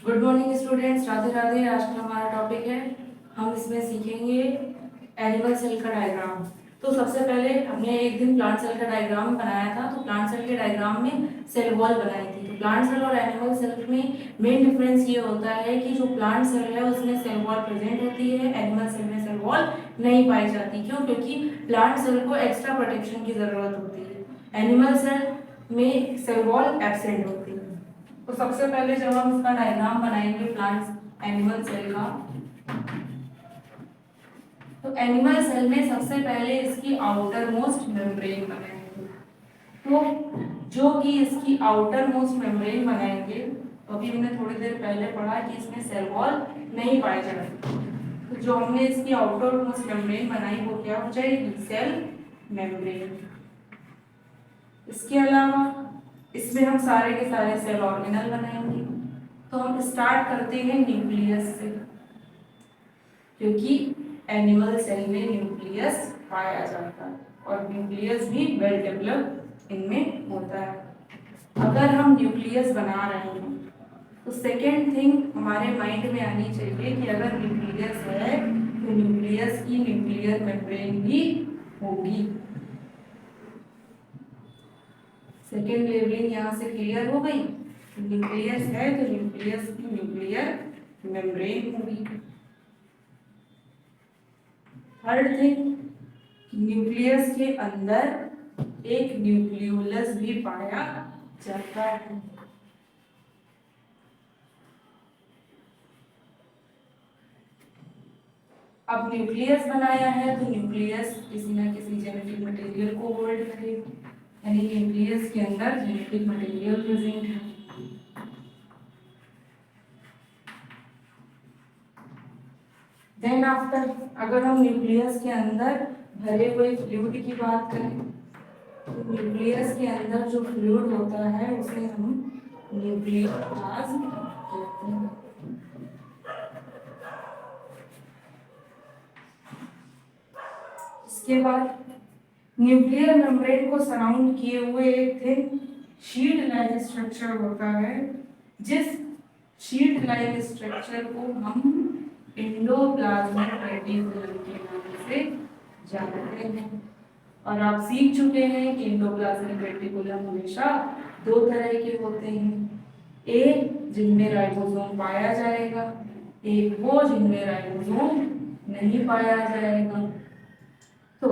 Good morning students, Radhe Radhe. आज का हमारा टॉपिक है, हम इसमें सीखेंगे एनिमल सेल का डायग्राम। तो सबसे पहले हमने एक दिन प्लांट सेल का डायग्राम बनाया था। तो प्लांट सेल के डायग्राम में सेल वॉल बनाई थी। तो प्लांट सेल और एनिमल सेल में मेन डिफरेंस ये होता है कि जो प्लांट सेल है उसमें सेल वॉल प्रेजेंट होती है, एनिमल सेल में सेल वॉल नहीं पाई जाती। क्यों? क्योंकि प्लांट सेल को एक्स्ट्रा प्रोटेक्शन की जरूरत होती है, एनिमल सेल में सेल वॉल एब्सेंट होती है। तो सबसे पहले जब हम इसका डायग्राम बनाएंगे प्लांट एनिमल सेल का, तो एनिमल सेल में सबसे पहले इसकी आउटर मोस्ट मेम्ब्रेन बनाएंगे। तो जो कि इसकी आउटर मोस्ट मेम्ब्रेन बनाएंगे, तो अभी हमने थोड़ी देर पहले पढ़ा कि इसमें सेल वॉल नहीं पाई जाती। तो जो हमने इसकी आउटर मोस्ट मेम्ब्रेन बनाई वो क्या हो जाएगी? Cell membrane. इसके अलावा इसमें हम सारे के सारे सेल ऑर्गेनल बनाएंगे। तो हम स्टार्ट करते हैं न्यूक्लियस से, क्योंकि एनिमल सेल में न्यूक्लियस पाया जाता है और न्यूक्लियस भी वेल डेवलप इनमें होता है। अगर हम न्यूक्लियस बना रहे हैं तो सेकेंड थिंग हमारे माइंड में आनी चाहिए कि अगर न्यूक्लियस है तो न्यूक्लियस की न्यूक्लियर मेम्ब्रेन भी होगी। सेकेंड लेवलिंग यहाँ से क्लियर हो गई। न्यूक्लियस है तो न्यूक्लियस की न्यूक्लियर मेम्ब्रेन होगी। थर्ड थिंग, न्यूक्लियस के अंदर एक न्यूक्लियोलस भी पाया जाता है। अब न्यूक्लियस बनाया है तो न्यूक्लियस किसी ना किसी जेनेटिक मटेरियल को होल्ड करेगा, यानी न्यूक्लियस के अंदर जेनेटिक मटेरियल प्रेजेंट है। देन आफ्टर, अगर हम न्यूक्लियस के अंदर भरे हुए फ्लूइड की बात करें तो न्यूक्लियस के अंदर जो फ्लूइड होता है उसे हम न्यूक्लियोप्लाज्म कहते हैं। इसके बाद न्यूक्लियर मेम्ब्रेन को सराउंड किए हुए एक थिन शीट लाइक स्ट्रक्चर होता है, जिस शीट लाइक स्ट्रक्चर को हम एंडोप्लाज्मिक रेटिकुलम के नाम से जानते हैं। और आप सीख चुके हैं कि एंडोप्लाज्मिक रेटिकुलम हमेशा दो तरह के होते हैं, एक जिनमें राइबोसोम पाया जाएगा, एक वो जिनमें राइबोसोम नहीं पाया जाएगा। तो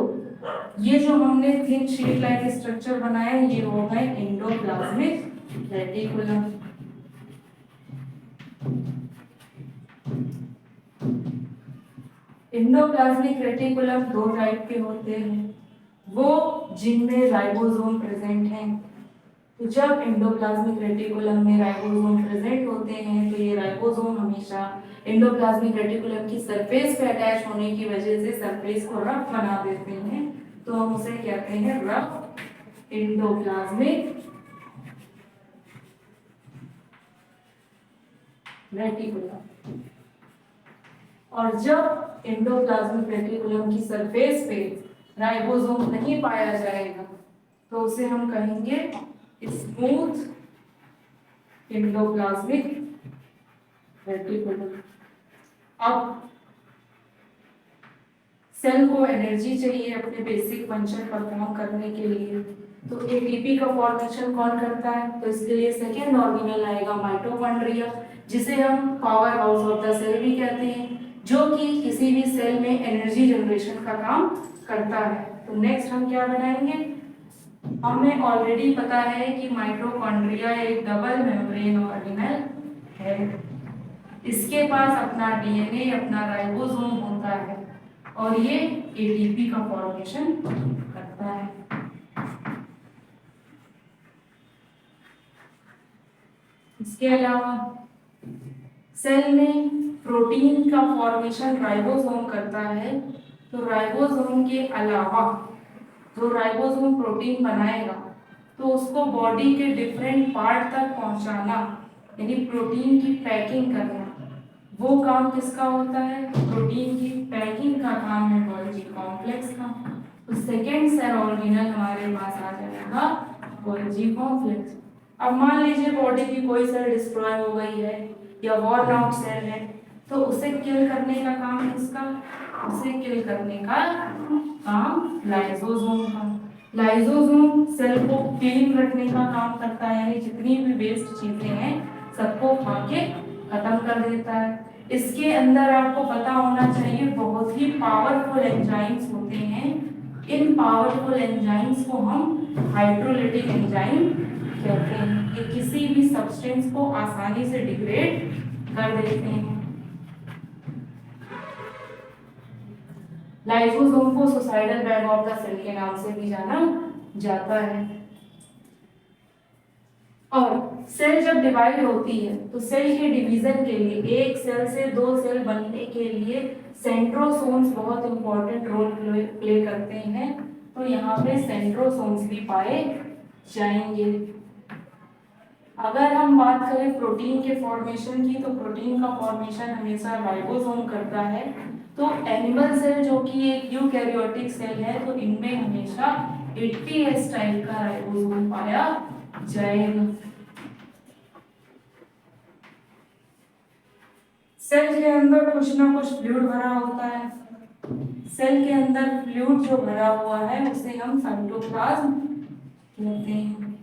ये जो हमने थिन शीट लाइक स्ट्रक्चर बनाया ये वो है एंडोप्लाज्मिक रेटिकुलम। एंडोप्लाज्मिक रेटिकुलम दो टाइप के होते हैं, वो जिनमें राइबोसोम प्रेजेंट हैं। तो जब एंडोप्लाज्मिक रेटिकुलम में राइबोसोम प्रेजेंट होते हैं तो ये राइबोसोम हमेशा एंडोप्लाज्मिक रेटिकुलम की सरफेस पे अटैच होने की वजह से सरफेस को रफ बना देते हैं। तो हम उसे कहते हैं रफ एंडोप्लाज्मिक रेटिकुलम। और जब एंडोप्लाज्मिक रेटिकुलम की सरफेस पे राइबोसोम नहीं पाया जाएगा तो उसे हम कहेंगे स्मूथ एंडोप्लाज्मिक रेटिकुलम। अब सेल को एनर्जी चाहिए अपने बेसिक फंक्शन परफॉर्म करने के लिए, तो एटीपी का फॉर्मेशन कौन करता है? तो इसके लिए सेकेंड ऑर्गेनल आएगा माइटोकॉन्ड्रिया, जिसे हम power house of the cell भी कहते हैं, जो कि किसी भी सेल में एनर्जी जनरेशन का काम करता है। तो नेक्स्ट हम क्या बनाएंगे? हमें ऑलरेडी पता है कि माइटोकॉन्ड्रिया एक डबल मेम्ब्रेन ऑर्गेनल है। इसके पास अपना डीएनए, अपना राइबोसोम होता है और ये एटीपी का फॉर्मेशन करता है। इसके अलावा सेल में प्रोटीन का फॉर्मेशन राइबोसोम करता है। तो राइबोसोम के अलावा जो राइबोसोम प्रोटीन बनाएगा तो उसको बॉडी के डिफरेंट पार्ट तक पहुंचाना, यानी प्रोटीन की पैकिंग करना, वो काम किसका होता है? प्रोटीन की पैकिंग का काम है गोल्गी कॉम्प्लेक्स का। तो सेकेंड सेल ऑर्गेनल हमारे पास आ जाएगा गोल्गी कॉम्प्लेक्स। अब मान लीजिए बॉडी की कोई सेल डिस्ट्रॉय हो गई है या वॉर्न आउट सेल है, तो उसे किल करने का काम किसका, उसे किल करने का काम लाइसोसोम का। लाइसोसोम सेल को क्लीन रखने का काम करता है, यानी जितनी भी वेस्ट चीजें हैं सबको खा के खत्म कर देता है। इसके अंदर आपको पता होना चाहिए बहुत ही पावरफुल एंजाइम्स होते हैं। इन पावरफुल एंजाइम्स को हम हाइड्रोलिटिक एंजाइम कहते हैं। ये किसी भी सब्सटेंस को आसानी से डिग्रेड कर देते हैं। लाइसोसोम को suicidal bag of the cell के नाम से भी जाना जाता है। और सेल जब डिवाइड होती है तो सेल के डिवीजन के लिए, एक सेल से दो सेल बनने के लिए सेंट्रोसोम्स बहुत इंपॉर्टेंट रोल प्ले करते हैं। तो यहाँ पे सेंट्रोसोम्स भी पाए जाएंगे। अगर हम बात करें प्रोटीन के फॉर्मेशन की, तो प्रोटीन का फॉर्मेशन हमेशा राइबोसोम करता है। तो एनिमल सेल जो कि एक यूकैरियोटिक सेल है, तो इनमें हमेशा 80S टाइप का राइबोसोम पाया जाएगा। सेल के अंदर कुछ ना कुछ फ्लूइड भरा होता है। सेल के अंदर फ्लूइड जो भरा हुआ है उसे हम साइटोप्लाज्म कहते हैं।